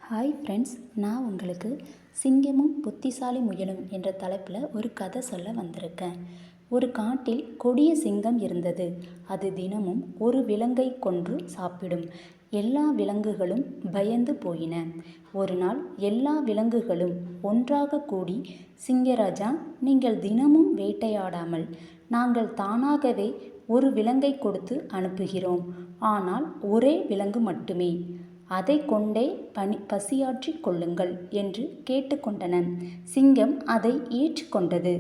Hi friends, நான் உங்களுக்கு சிங்கமும் புத்திசாலி முயலும் என்ற தலைப்பில் ஒரு கதை சொல்ல வந்திருக்கேன். ஒரு காட்டில் கொடிய சிங்கம் இருந்தது. அது தினமும் ஒரு விலங்கை கொன்று சாப்பிடும். எல்லா விலங்குகளும் பயந்து போயின. ஒரு நாள் எல்லா விலங்குகளும் ஒன்றாக கூடி, சிங்கராஜா, நீங்கள் தினமும் வேட்டையாடாமல் நாங்கள் தானாகவே ஒரு விலங்கை கொடுத்து அனுப்புகிறோம். ஆனால் ஒரே விலங்கு மட்டுமே. அதை கொண்டே பசியாற்றிக் கொள்ளுங்கள் என்று கேட்டுக்கொண்டன. சிங்கம் அதை ஏற்றுக்கொண்டது.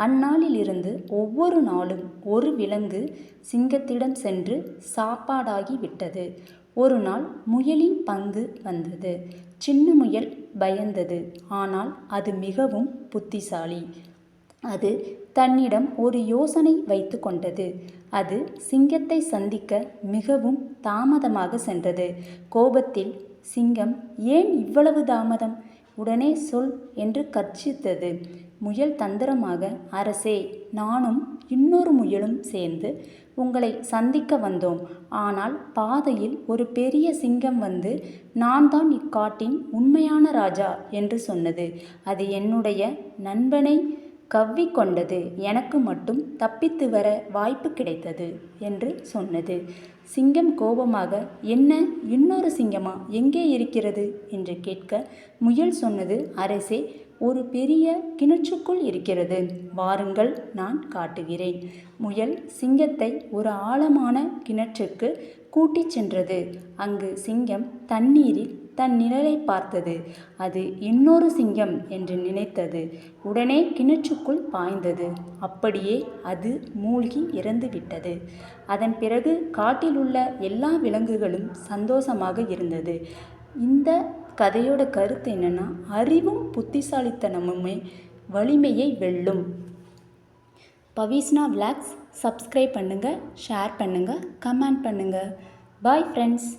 அந்நாளிலிருந்து ஒவ்வொரு நாளும் ஒரு விலங்கு சிங்கத்திடம் சென்று சாப்பாடாகிவிட்டது. ஒரு நாள் முயலின் பங்கு வந்தது. சின்ன முயல் பயந்தது. ஆனால் அது மிகவும் புத்திசாலி. அது தன்னிடம் ஒரு யோசனை வைத்து கொண்டது. அது சிங்கத்தை சந்திக்க மிகவும் தாமதமாக சென்றது. கோபத்தில் சிங்கம், ஏன் இவ்வளவு தாமதம்? உடனே சொல் என்று கர்ஜித்தது. முயல் தந்திரமாக, அரசே, நானும் இன்னொரு முயலும் சேர்ந்து உங்களை சந்திக்க வந்தோம். ஆனால் பாதையில் ஒரு பெரிய சிங்கம் வந்து, நான் தான் இக்காட்டின் உண்மையான ராஜா என்று சொன்னது. அது என்னுடைய நண்பனை கவ்விக்கொண்டது. எனக்கு மட்டும் தப்பித்து வர வாய்ப்பு கிடைத்தது என்று சொன்னது. சிங்கம் கோபமாக, என்ன, இன்னொரு சிங்கமா? எங்கே இருக்கிறது என்று கேட்க, முயல் சொன்னது, அரசே, ஒரு பெரிய கிணற்றுக்குள் இருக்கிறது. வாருங்கள், நான் காட்டுகிறேன். முயல் சிங்கத்தை ஒரு ஆழமான கிணற்றுக்கு கூட்டிச் சென்றது. அங்கு சிங்கம் தண்ணீரில் தன் நிழலை பார்த்தது. அது இன்னொரு சிங்கம் என்று நினைத்தது. உடனே கிணற்றுக்குள் பாய்ந்தது. அப்படியே அது மூழ்கி இறந்துவிட்டது. அதன் பிறகு காட்டில் உள்ள எல்லா விலங்குகளும் சந்தோஷமாக இருந்தது. இந்த கதையோட கருத்து என்னன்னா, அறிவும் புத்திசாலித்தனமுமே வலிமையை வெல்லும். பவிஸ்னா விளாக்ஸ் சப்ஸ்கிரைப் பண்ணுங்கள், ஷேர் பண்ணுங்கள், கமெண்ட் பண்ணுங்கள். Bye friends.